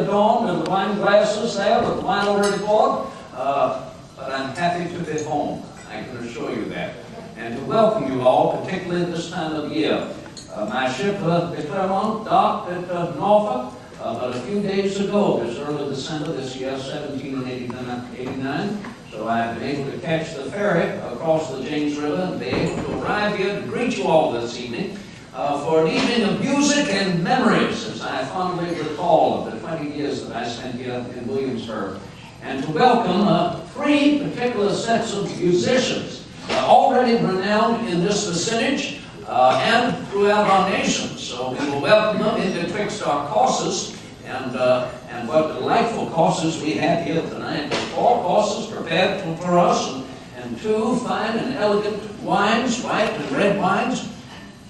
adorned with the wine glasses there with the wine already poured, but I'm happy to be home, I can assure you that. And to welcome you all, particularly this time of year. My ship, the Clermont, docked at Norfolk but a few days ago, this early December this year, 1789. So I've been able to catch the ferry across the James River and be able to arrive here to greet you all this evening for an evening of music and memories, as I fondly recall of the 20 years that I spent here in Williamsburg, and to welcome three particular sets of musicians already renowned in this vicinage and throughout our nation. So we will welcome them into twixt our courses, and what delightful courses we have here tonight. Four courses prepared for us, and two fine and elegant wines, white and red wines.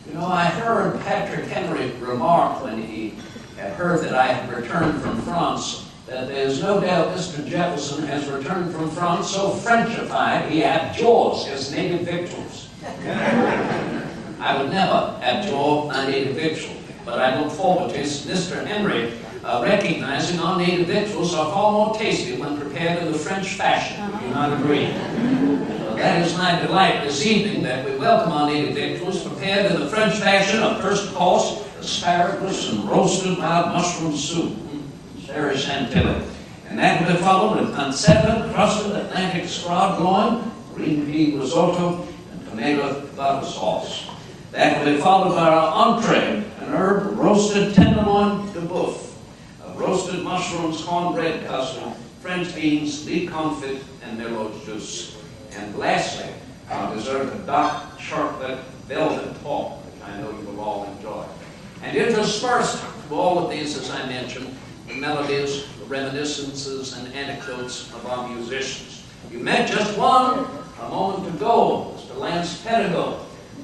You know, I heard Patrick Henry remark when he had heard that I had returned from France, that there's no doubt Mr. Jefferson has returned from France so Frenchified he abjures his native victuals. I would never abjure my native victual, but I look forward to Mr. Henry recognizing our native victuals are far more tasty when prepared in the French fashion. Do you not agree? So that is my delight this evening, that we welcome our native victuals prepared in the French fashion. Of first course, asparagus and roasted wild mushroom soup. Very Chantilly. And that will be followed with pancetta, crusted Atlantic scrod loin, green pea risotto, and tomato butter sauce. That will be followed by our entree, an herb roasted tenderloin de boeuf, roasted mushrooms, cornbread custard, French beans, lee confit, and Merlot juice. And lastly, our dessert, a dark chocolate velvet pork, which I know you will all enjoy. And interspersed with all of these, as I mentioned, the melodies, the reminiscences, and anecdotes of our musicians. You met just one a moment ago, Mr. Lance Pettigo,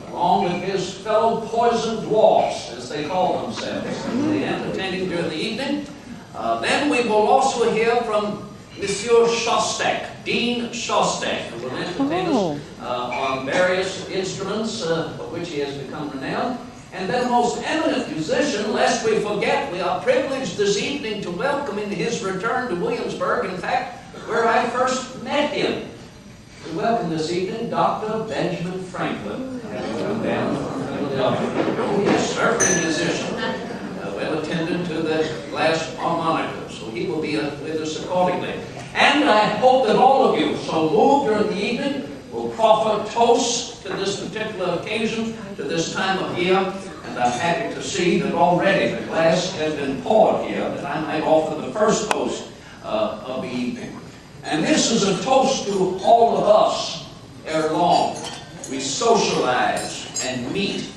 along with his fellow poison dwarfs, as they call themselves, the entertaining during the evening. Then we will also hear from Monsieur Shostak, Dean Shostak, who will entertain us on various instruments of which he has become renowned. And then the most eminent musician, lest we forget, we are privileged this evening to welcome in his return to Williamsburg, in fact, where I first met him. We welcome this evening Dr. Benjamin Franklin, having come down from Philadelphia. Oh, yes, sir, a musician. Well attended to the glass harmonica, so he will be with us accordingly. And I hope that all of you, so moved during the evening, will proffer toasts to this particular occasion, to this time of year. And I'm happy to see that already the glass has been poured here, that I might offer the first toast of the evening. And this is a toast to all of us ere long. We socialize and meet,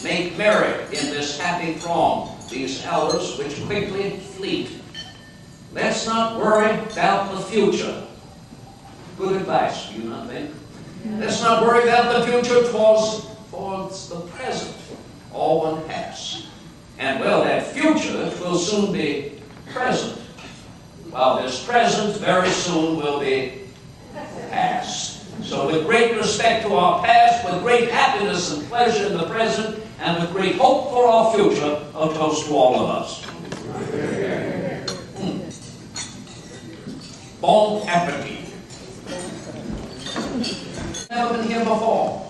make merry in this happy throng, these hours which quickly fleet. Let's not worry about the future. Good advice, do you not think? Let's not worry about the future towards the present, all one has. And well, that future will soon be present, while this present very soon will be past. So with great respect to our past, with great happiness and pleasure in the present, and with great hope for our future, a toast to all of us. Bon appetit. Never been here before.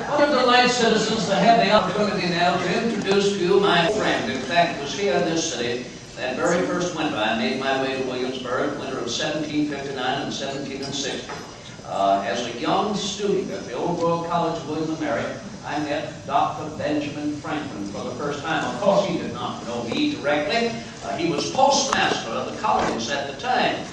What a delight, citizens, to have the opportunity now to introduce to you my friend. In fact, it was here in this city that very first winter I made my way to Williamsburg, winter of 1759 and 1760. As a young student at the Old World College of William and Mary, I met Dr. Benjamin Franklin for the first time. Of course, he did not know me directly. He was postmaster of the colonies at the time,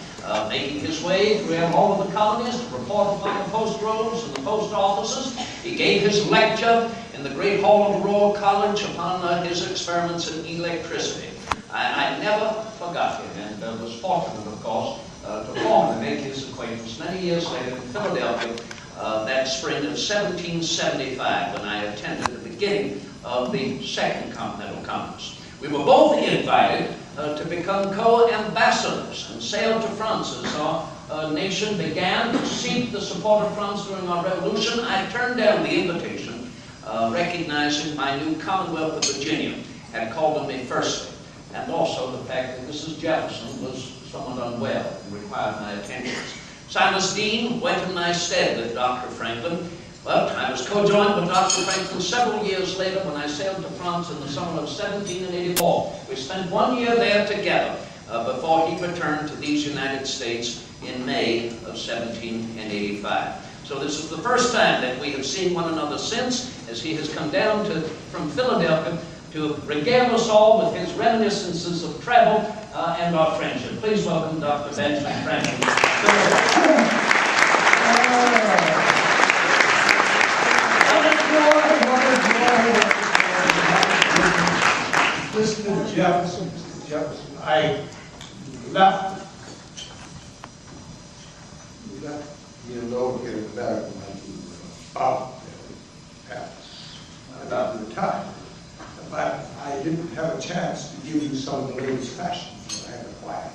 making his way throughout all of the colonies to report upon the post roads and the post offices. He gave his lecture in the great hall of the Royal College upon his experiments in electricity. I never forgot him, and was fortunate, of course, to formally make his acquaintance many years later in Philadelphia, that spring of 1775, when I attended the beginning of the Second Continental Congress. We were both invited to become co-ambassadors and sailed to France as our nation began to seek the support of France during our revolution. I turned down the invitation recognizing my new Commonwealth of Virginia had called on me firstly, and also the fact that Mrs. Jefferson was somewhat unwell and required my attentions. Silas Deane went in my stead with Dr. Franklin, but I was co-joined with Dr. Franklin several years later when I sailed to France in the summer of 1784. We spent 1 year there together before he returned to these United States in May of 1785. So this is the first time that we have seen one another since, as he has come down from Philadelphia to regale us all with his reminiscences of travel and our friendship. Please welcome Dr. Benjamin Franklin. Mr. Jefferson, I left you know, here in America about time. But I didn't have a chance to give you some of the latest fashions that I had acquired.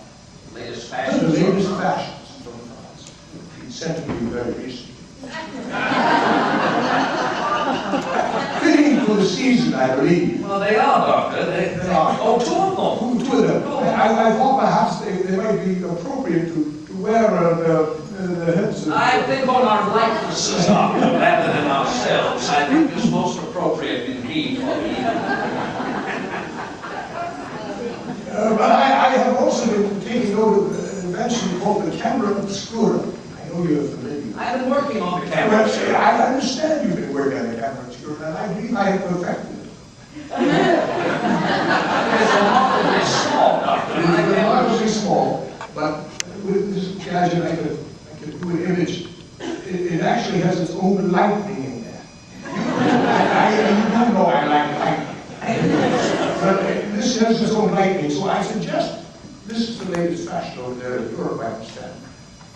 Latest fashions? The latest fashions from France. He sent to me very recently. Fitting for the season, I believe. Well, they are, Doctor. They are. Oh, two of them. Two of them. I thought perhaps they might be appropriate to wear the heads of... I think on our likenesses, Doctor, rather than ourselves. I think it's most appropriate indeed for the But I have also been taking note of an invention called the camera obscura. I know you're familiar. I've been working on the camera. I understand you've been working on the camera obscura, and I believe I have perfected it. It's remarkably small, Doctor. It's remarkably small, but with this gadget I can do an image. It actually has its own lightning in there. You know I like lightning. But this has its own lightning, so I suggest, this is the latest fashion over there in Europe, I understand.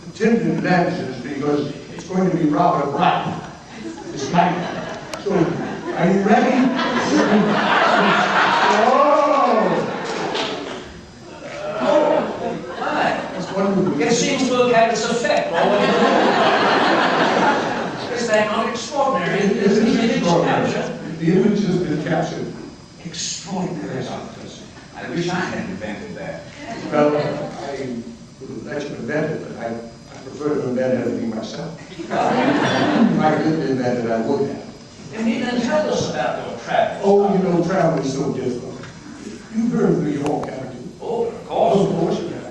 The tinted lenses, because it's going to be rather bright this night. So, are you ready? It seems to have had its effect all over the world. Is that not extraordinary? Is the image captured? The image has been captured. Extraordinary, Doctor. I wish I had invented that. Well, I would have let you invent it, but I prefer to invent everything myself. If I could invent it, I would have. And then tell us about your travel. Oh, you know, travel is so difficult. You've heard of New York, haven't you? Oh, of course. Of course you have.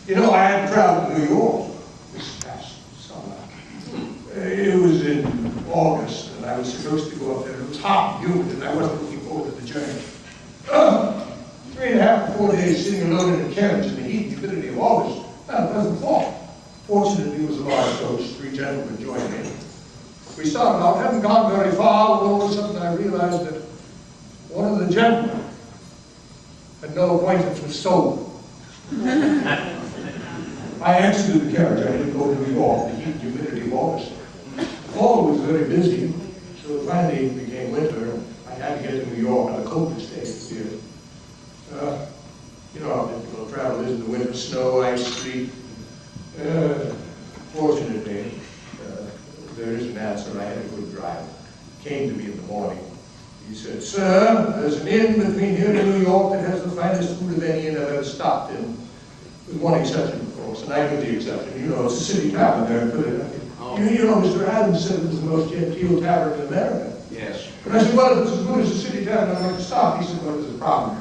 You know, I had traveled to New York this past summer. It was in August, and I was supposed to go up there. It was hot and humid, and I wasn't looking forward to the journey. 3.5 to 4 days sitting alone in a carriage in the heat and humidity of August. Not a pleasant thought. Fortunately, it was a large coach. 3 gentlemen joined me. We started out, hadn't gone very far, when all of a sudden I realized that one of the gentlemen had no acquaintance with soul. I exited the carriage. I didn't go to New York. The heat and humidity of August. The fall was very busy, so finally it became winter, and I had to get to New York on the coldest day of the year. You know how difficult travel is in the winter, snow, ice, sleet. Fortunately, there is an answer. I had a good driver. Came to me in the morning. He said, "Sir, there's an inn between here and New York that has the finest food of any inn I've ever stopped in." With one exception, of course, and I give the exception. You know, it's a city tavern there in Philadelphia. Oh. You know, Mr. Adams said it was the most genteel tavern in America. Yes. And I said, well, if it's as good as a city tavern, I'd like to stop. He said, well, there's a problem.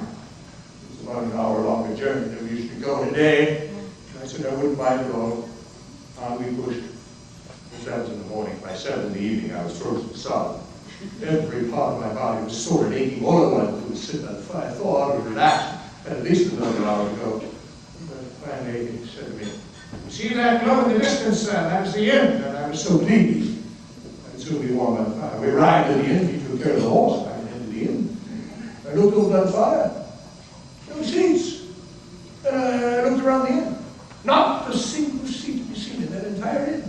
It's about an hour longer journey than we usually go in a day. And I said, I wouldn't mind at all. We pushed. That was in the morning. By 7 in the evening, I was frozen solid. Every part of my body was sore and aching. All I wanted to do was sit by the fire. I thought I would relax. At least another hour to go. But finally, he said to me, "See that glow in the distance, sir? That's the inn." And I was so pleased. I'd soon be warm by the fire. We arrived at the inn. He took care of the horse. I went into the inn. I looked over the fire. There were seats. And I looked around the inn. Not a single seat to be seen in that entire inn.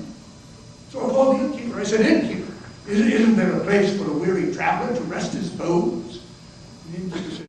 So I called the innkeeper. I said, "Innkeeper, isn't there a place for a weary traveler to rest his bones?" And the innkeeper said,